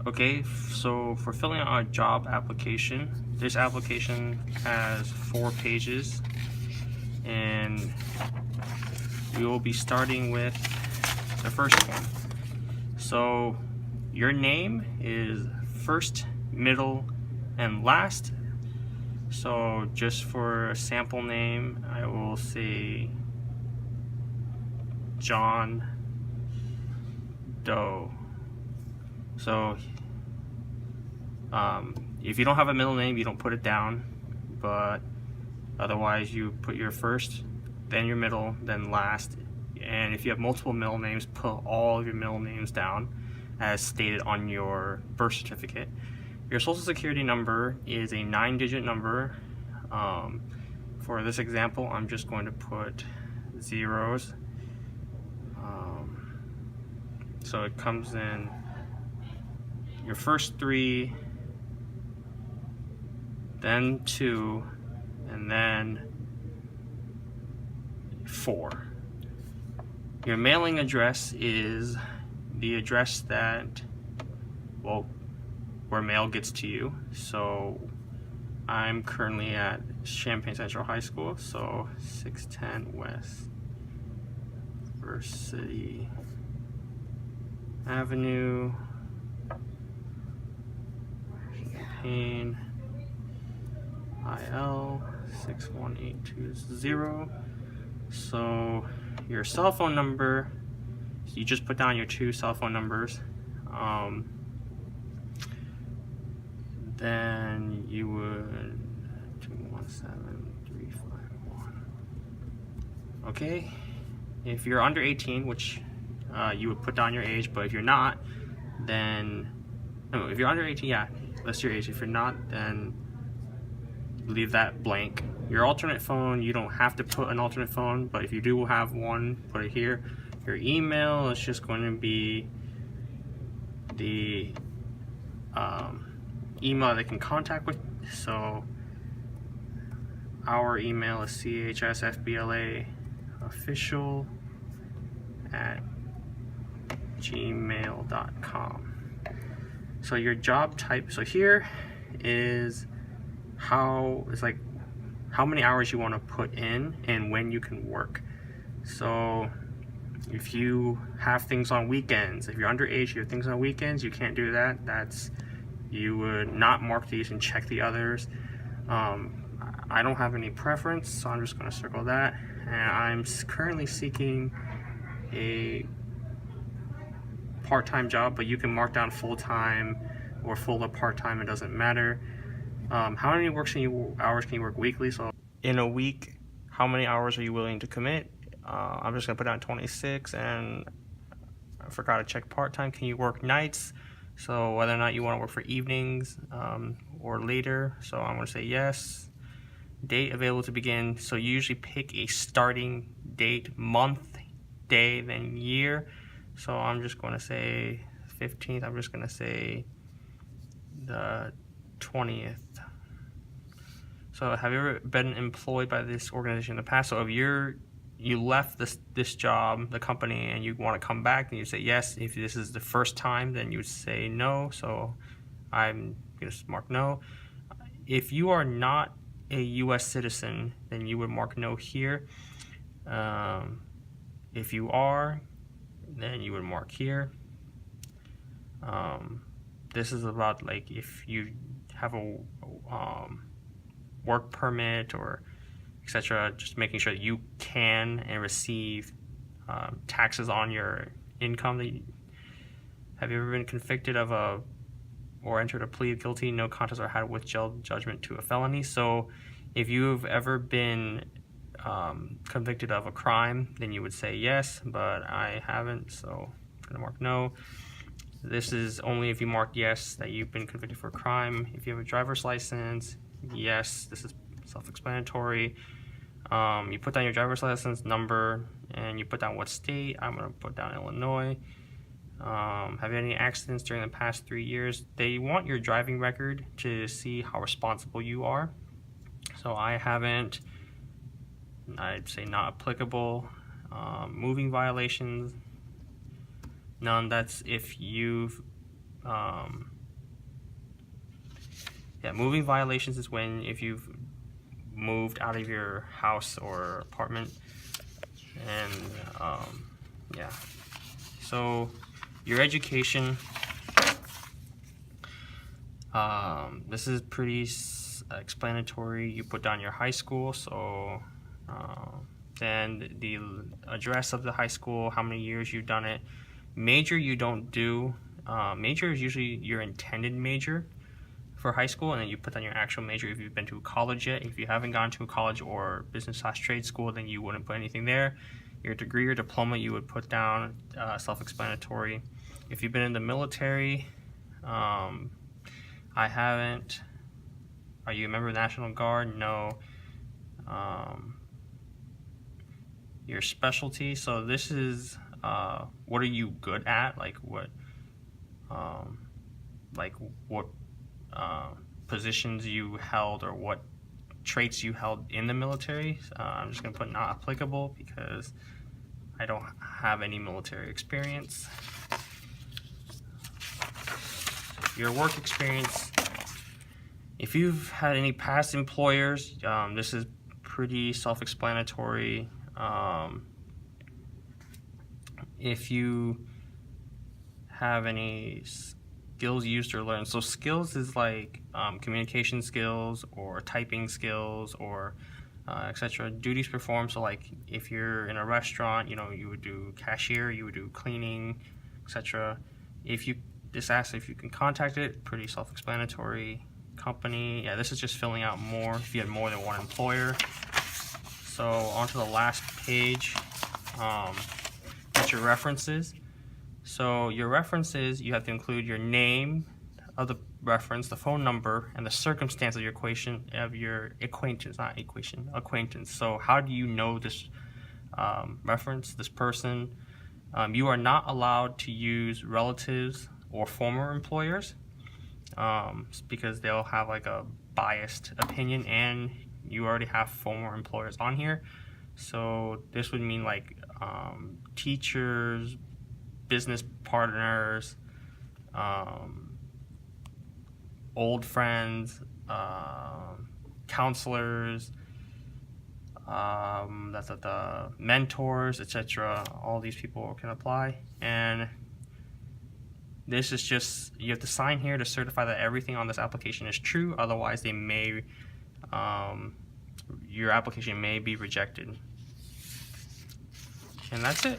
Okay, so for filling out a job application, this application has 4 pages, and we will be starting with the first one. So your name is first, middle, and last. So just for a sample name, I will say John Doe. So if you don't have a middle name, you don't put it down, but otherwise you put your first, then your middle, then last. And if you have multiple middle names, put all of your middle names down as stated on your birth certificate. Your social security number is a 9-digit number. For this example, I'm just going to put zeros. So it comes in your first 3, then 2, and then 4. Your mailing address is the address that, well, where mail gets to you. So I'm currently at Champaign Central High School, so 610 West Versity Avenue, Champaign, IL 61820. So your cell phone number, you just put down your 2 cell phone numbers. Then you would 217351. Okay, if you're under 18, which you would put down your age, but if you're not, then no, if you're under 18, yeah, that's your age. If you're not, then leave that blank. Your alternate phone, you don't have to put an alternate phone, but if you do have one, put it here. Your email is just going to be the email they can contact with. So our email is chsfblaofficial@gmail.com. So your job type, so here is how many hours you want to put in and when you can work. So if you have things on weekends, if you're underage, you have things on weekends, you can't do that. You would not mark these and check the others. I don't have any preference, so I'm just going to circle that. And I'm currently seeking a part-time job, but you can mark down full-time or full to part-time, it doesn't matter. How many hours can you work weekly? So in a week, how many hours are you willing to commit? I'm just gonna put down 26, and I forgot to check part-time. Can you work nights? So whether or not you want to work for evenings or later. So I'm gonna say yes. Date available to begin. So you usually pick a starting date, month, day, then year. So I'm just going to say 15th. I'm just going to say the 20th. So have you ever been employed by this organization in the past? So if you left this job, the company, and you want to come back, then you say yes. If this is the first time, then you would say no. So I'm going to mark no. If you are not a U.S. citizen, then you would mark no here. If you are, then you would mark here. This is about like if you have a work permit or etc., just making sure that you can and receive taxes on your income. Have you ever been convicted of or entered a plea of guilty, no contest, or had withheld judgment to a felony? So if you've ever been convicted of a crime, then you would say yes, but I haven't, so I'm gonna mark no. This is only if you mark yes that you've been convicted for a crime. If you have a driver's license, yes, this is self-explanatory. You put down your driver's license number and you put down what state. I'm gonna put down Illinois. Have you had any accidents during the past 3 years? They want your driving record to see how responsible you are. So I haven't. I'd say not applicable. Moving violations, none. That's if you've Yeah, moving violations is when if you've moved out of your house or apartment, and yeah. So your education, this is pretty explanatory. You put down your high school, so then the address of the high school, how many years you've done it. Major you don't do. Major is usually your intended major for high school, and then you put down your actual major if you've been to college yet. If you haven't gone to a college or business/trade school, then you wouldn't put anything there. Your degree or diploma you would put down, self-explanatory. If you've been in the military, I haven't. Are you a member of the National Guard? No. Your specialty, so this is what are you good at, like what positions you held or what traits you held in the military. I'm just gonna put not applicable because I don't have any military experience. Your work experience, if you've had any past employers, this is pretty self-explanatory. If you have any skills used or learned, so skills is like communication skills or typing skills or etc. Duties performed, so like if you're in a restaurant, you know, you would do cashier, you would do cleaning, etc. If you, this asks if you can contact it, pretty self-explanatory. Company, yeah, this is just filling out more if you had more than one employer. So on to the last page, that's your references. So your references, you have to include your name of the reference, the phone number, and the circumstance of your acquaintance, not equation, acquaintance. So how do you know this reference, this person? You are not allowed to use relatives or former employers because they'll have like a biased opinion, and you already have former employers on here. So this would mean like teachers, business partners, old friends, counselors, mentors, etc. All these people can apply, and this is just, you have to sign here to certify that everything on this application is true. Otherwise, they may, your application may be rejected. And that's it.